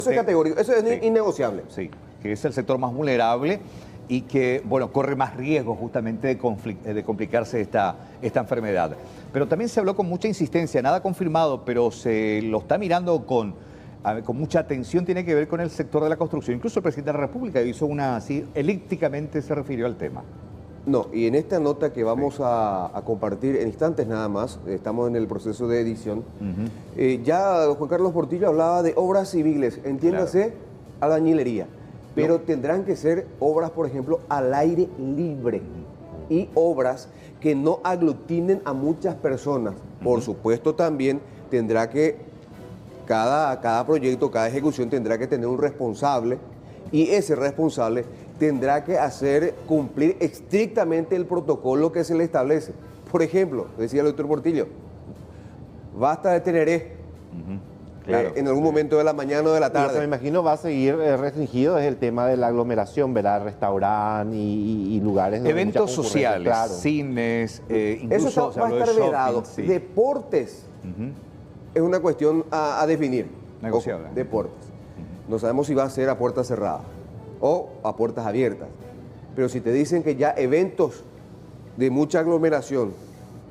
Eso es categórico, eso es innegociable. Sí, que es el sector más vulnerable y que, bueno, corre más riesgo justamente de complicarse esta enfermedad. Pero también se habló con mucha insistencia, nada confirmado, pero se lo está mirando con mucha atención, tiene que ver con el sector de la construcción. Incluso el presidente de la República hizo así, elípticamente se refirió al tema. No, y en esta nota que vamos a compartir en instantes nada más, estamos en el proceso de edición, ya Juan Carlos Portillo hablaba de obras civiles, entiéndase, albañilería, pero tendrán que ser obras, por ejemplo, al aire libre y obras que no aglutinen a muchas personas. Por supuesto, también tendrá que, cada proyecto, cada ejecución tendrá que tener un responsable y ese responsable tendrá que hacer cumplir estrictamente el protocolo que se le establece. Por ejemplo, decía el doctor Portillo, basta de Teneré Claro. en algún momento de la mañana o de la tarde. Lo que me imagino va a seguir restringido es el tema de la aglomeración, ¿verdad? Restaurantes y lugares. Eventos sociales, claro. Cines, incluso Eso va a estar vedado. Sí. Deportes es una cuestión a definir. Negociable. Deportes. No sabemos si va a ser a puertas cerradas o a puertas abiertas. Pero si te dicen que ya eventos de mucha aglomeración,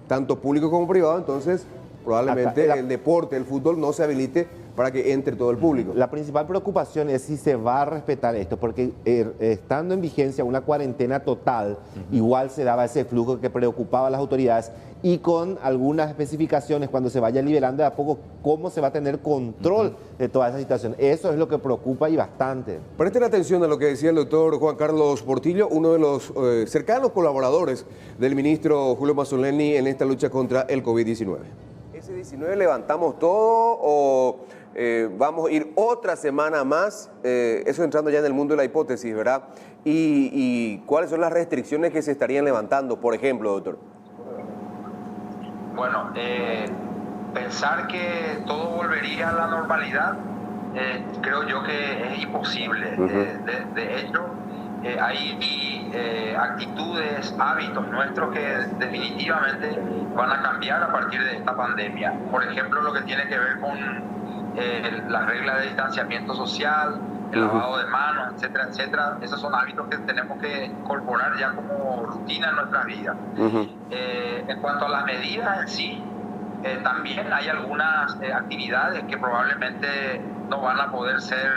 tanto público como privado, entonces probablemente el deporte, el fútbol no se habilite para que entre todo el público. La principal preocupación es si se va a respetar esto, porque estando en vigencia una cuarentena total, igual se daba ese flujo que preocupaba a las autoridades y con algunas especificaciones cuando se vaya liberando de a poco cómo se va a tener control de toda esa situación. Eso es lo que preocupa y bastante. Presten atención a lo que decía el doctor Juan Carlos Portillo, uno de los cercanos colaboradores del ministro Julio Mazzoleni en esta lucha contra el COVID-19. ¿Ese 19 levantamos todo o vamos a ir otra semana más? Eso entrando ya en el mundo de la hipótesis, ¿verdad? ¿Y cuáles son las restricciones que se estarían levantando, por ejemplo, doctor? Bueno, pensar que todo volvería a la normalidad, creo yo que es imposible. De hecho, hay actitudes, hábitos nuestros que definitivamente van a cambiar a partir de esta pandemia. Por ejemplo, lo que tiene que ver con las reglas de distanciamiento social, el lavado de manos, etcétera, etcétera. Esos son hábitos que tenemos que incorporar ya como rutina en nuestras vidas. En cuanto a las medidas en sí, también hay algunas actividades que probablemente no van a poder ser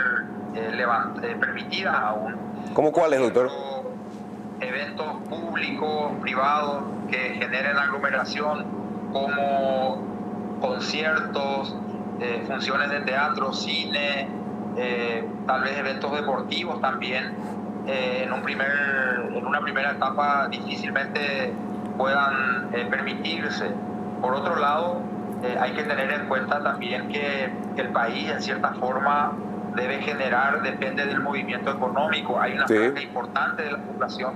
permitidas aún. ¿Cómo cuáles, doctor? Eventos públicos, privados, que generen aglomeración, como conciertos, funciones de teatro, cine, tal vez eventos deportivos también, en una primera etapa difícilmente puedan permitirse. Por otro lado, hay que tener en cuenta también que el país en cierta forma debe generar, depende del movimiento económico. Hay una franja importante de la población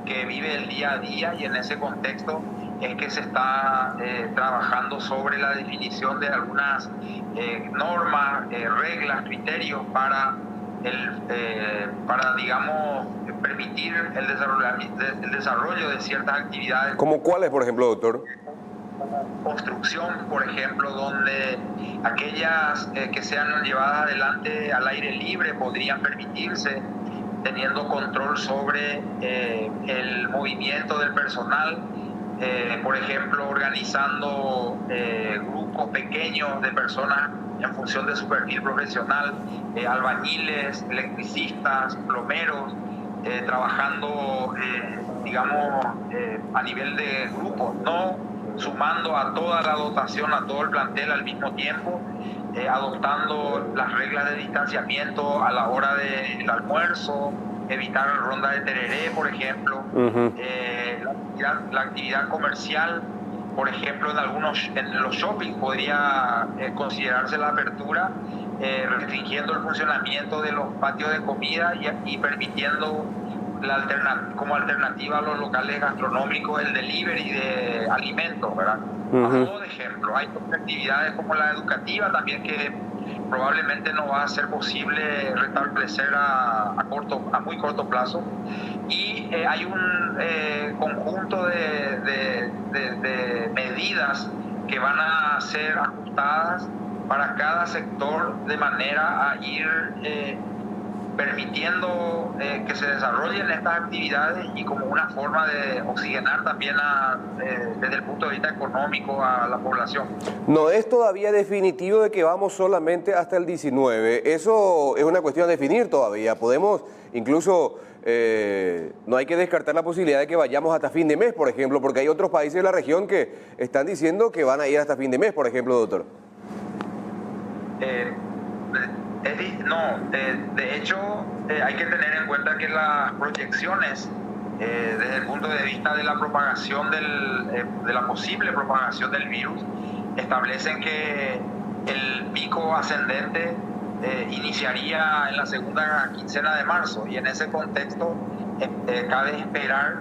que vive el día a día y en ese contexto es que se está trabajando sobre la definición de algunas normas, reglas, criterios para digamos, permitir el desarrollo de ciertas actividades. ¿Cómo cuáles, por ejemplo, doctor? Construcción, por ejemplo, donde aquellas que sean llevadas adelante al aire libre podrían permitirse, teniendo control sobre el movimiento del personal, por ejemplo, organizando grupos pequeños de personas en función de su perfil profesional, albañiles, electricistas, plomeros, trabajando, digamos, a nivel de grupos, no sumando a toda la dotación, a todo el plantel al mismo tiempo, adoptando las reglas de distanciamiento a la hora del almuerzo, evitar ronda de tereré, por ejemplo, la actividad comercial, por ejemplo, en los shopping podría considerarse la apertura, restringiendo el funcionamiento de los patios de comida y permitiendo como alternativa a los locales gastronómicos el delivery de alimentos, ¿verdad? A modo de ejemplo, hay actividades como la educativa también que probablemente no va a ser posible restablecer a muy corto plazo, y hay un conjunto de medidas que van a ser ajustadas para cada sector de manera a ir permitiendo que se desarrollen estas actividades y como una forma de oxigenar también desde el punto de vista económico a la población. No es todavía definitivo de que vamos solamente hasta el 19. Eso es una cuestión a definir todavía. Podemos incluso, no hay que descartar la posibilidad de que vayamos hasta fin de mes, por ejemplo, porque hay otros países de la región que están diciendo que van a ir hasta fin de mes, por ejemplo, doctor. De hecho, hay que tener en cuenta que las proyecciones desde el punto de vista de la propagación de la posible propagación del virus establecen que el pico ascendente iniciaría en la segunda quincena de marzo, y en ese contexto cabe esperar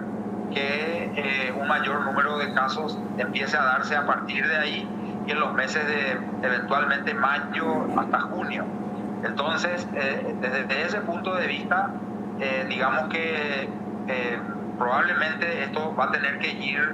que un mayor número de casos empiece a darse a partir de ahí y en los meses de eventualmente mayo hasta junio. Entonces, desde ese punto de vista, digamos que probablemente esto va a tener que ir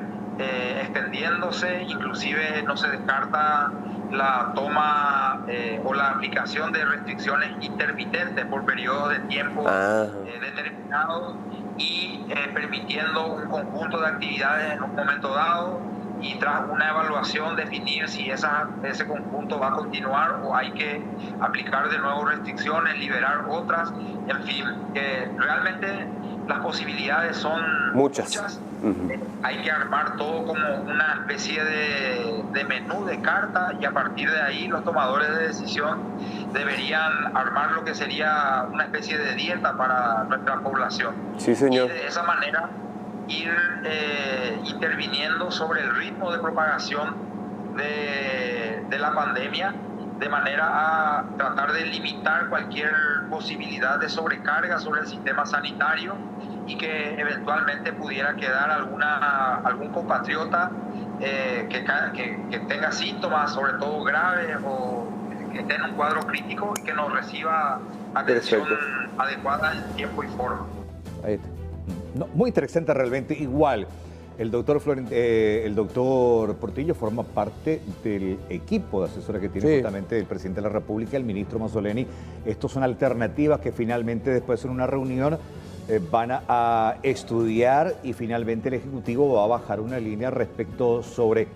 extendiéndose, inclusive no se descarta la toma o la aplicación de restricciones intermitentes por periodos de tiempo determinados y permitiendo un conjunto de actividades en un momento dado, y tras una evaluación definir si ese conjunto va a continuar o hay que aplicar de nuevo restricciones, liberar otras, en fin, realmente las posibilidades son muchas. Hay que armar todo como una especie de menú de carta, y a partir de ahí los tomadores de decisión deberían armar lo que sería una especie de dieta para nuestra población. Sí, señor. Y de esa manera ir interviniendo sobre el ritmo de propagación de la pandemia, de manera a tratar de limitar cualquier posibilidad de sobrecarga sobre el sistema sanitario, y que eventualmente pudiera quedar algún compatriota que tenga síntomas, sobre todo graves, o que esté en un cuadro crítico y que no reciba atención adecuada en tiempo y forma. Ahí está. No, muy interesante realmente. Igual, el doctor Portillo forma parte del equipo de asesores que tiene justamente el presidente de la República, el ministro Mazzoleni. Estos son alternativas que finalmente, después en una reunión, van a estudiar, y finalmente el Ejecutivo va a bajar una línea respecto sobre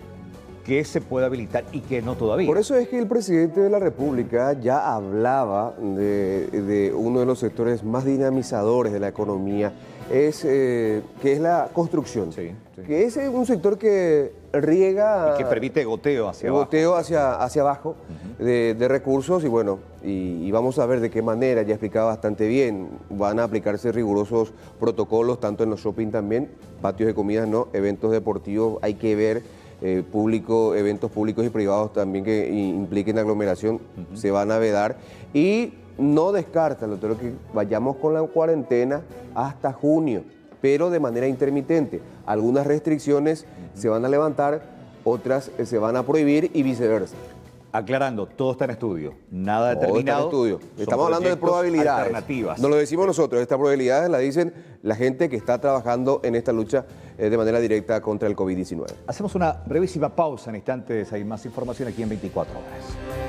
qué se puede habilitar y qué no todavía. Por eso es que el presidente de la República ya hablaba de uno de los sectores más dinamizadores de la economía, que es la construcción. Sí. Que es un sector que riega... Y que permite goteo hacia abajo. Goteo hacia abajo de recursos, y bueno, y vamos a ver de qué manera, ya explicaba bastante bien, van a aplicarse rigurosos protocolos, tanto en los shopping también, patios de comidas no, eventos deportivos, hay que ver... eventos públicos y privados también que impliquen aglomeración, se van a vedar, y no descarta, doctor, que vayamos con la cuarentena hasta junio, pero de manera intermitente. Algunas restricciones se van a levantar, otras se van a prohibir y viceversa. Aclarando, todo está en estudio, nada determinado. Todo está en estudio. Estamos hablando de probabilidades. Alternativas. No lo decimos nosotros, estas probabilidades las dicen la gente que está trabajando en esta lucha de manera directa contra el COVID-19. Hacemos una brevísima pausa, en instantes hay más información aquí en 24 horas.